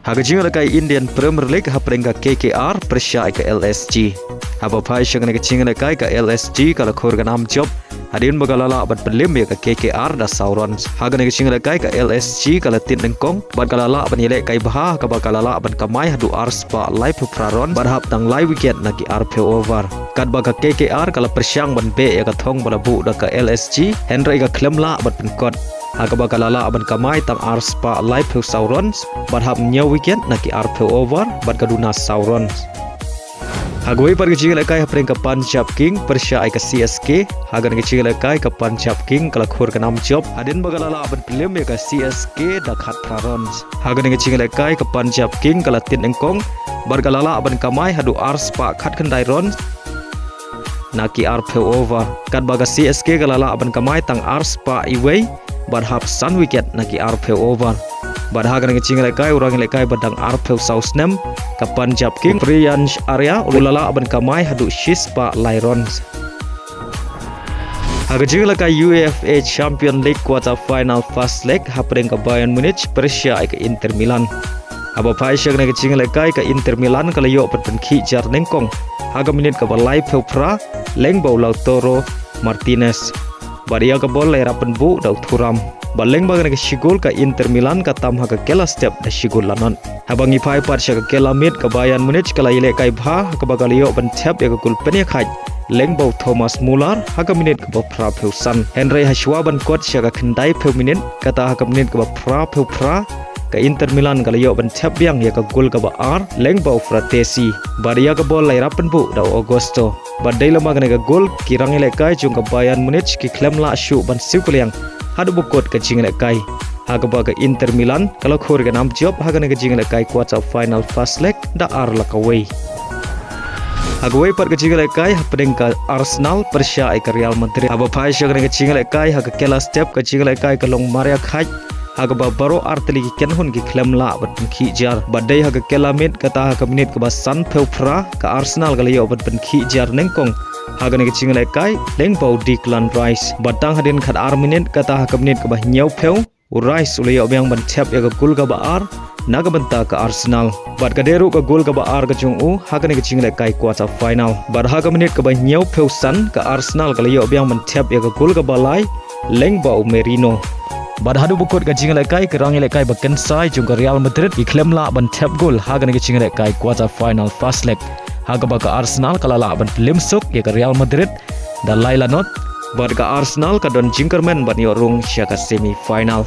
Haga jinga kai Indian Premier League haprenga KKR Persya ke LSG. Haba pai shangana ke jinga kai ke LSG kala khorga nam job. Hadin bagalala bat belim ya ke KKR da sauron. Haga ne ke jinga kai ke LSG kala Pynlyngngoh bat kalala ban yele kai bah ka bagalala ban kamai hadu ars pa live praron bat hap tang live weekend nagi RP over. Kat baga KKR kala Persyang ban be ya ka thong balabu da ke LSG Henry ka klemla bat penkot. Haga bagalala aban kamai tang ars pa live sauron bat hap nya weekend naki RP over bat kaduna sauron. Hagoi par kecil kai hapring ke Punjab King Persya ke CSK hagan kecil kai ke Punjab King kala khor ke nam job adin bagalala aban film ya ke CSK da khat praron hagan kecil kai ke Punjab King kala Pynlyngngoh bargalala aban kamai hadu ars pa khat kendai ron naki RP over kat baga CSK galala aban kamai tang ars pa iway bat hap sun wicket naki RP over bat hagan kecil kai orang lekai badang RP Southnem ke Punjab King Priyansh area ulala aban kamai hadu shispa lairons haga jingla kai UEFA Champion League quarter final first leg hapring ke Bayern Munich Persya ke Intermilan aba pai shagna ke jingla kai ke Intermilan kala yo pat penkhi jar nengkong haga minit ke balai pra leng bau Lautaro Martinez baria ke bol lera penbu dau thuram baleng bagan ke shigol ke Intermilan ka tam haga kela step da shigol lanon habangi pai par sha ke lamit ke Bayern Munich kala ile kai bha ke bagalio ban tap ya ke gol penya khaj leng bau Thomas Muller haga minit ke pra pheusan Henry Hashwa ban kot sha ke khandai pheu minit kata haga minit ke pra pheu pra ke Intermilan kala yo ban tap yang ya ke gol ke ba ar leng bau Fratesi baria ke bol laira penbu da Augusto badai lama ke gol kirang ile kai jung ke Bayern Munich ki klem la shu ban siukuliang hadu bukot ke jingla kai haga baga Intermilan kalau khor ke nam job haga ne ke jingla kai quarter final first leg da ar la kawai haga wei par ke jingla kai hapdeng ka Arsenal Persya ke Real Madrid haba pai shag ne ke jingla kai haga kela step ke jingla kai ke long maria khaj haga ba baro arteli ki kenhun ki klem la bat khi jar badai haga kela mit kata haga minit ke ba san pheu pra ka Arsenal ke leo bat khi jar nengkong haga ne ke jingla kai leng bau Declan Rice batang hadin khat ar minit kata haga minit ke ba nyau pheu Rice ulai obyang ban tap ya ke gol ka ba ar naga banta ka Arsenal bat ka deru ka gol ka ba ar ka chung u haga ne ke jingla kai quarter final bar haga minit ke ba nyau pheu san ka Arsenal ka leo obyang ban tap ya ke gol ka ba lai leng bau Merino bad hadu bukut ka jingla kai kerang ile kai baken sai jung ka Real Madrid iklem la ban tap gol haga ne ke jingla kai quarter final first leg haga ba ka Arsenal kala la ban limsuk ya ka Real Madrid dan laila not bad ka Arsenal ka don jingkerman ban yo rung sya ka semi final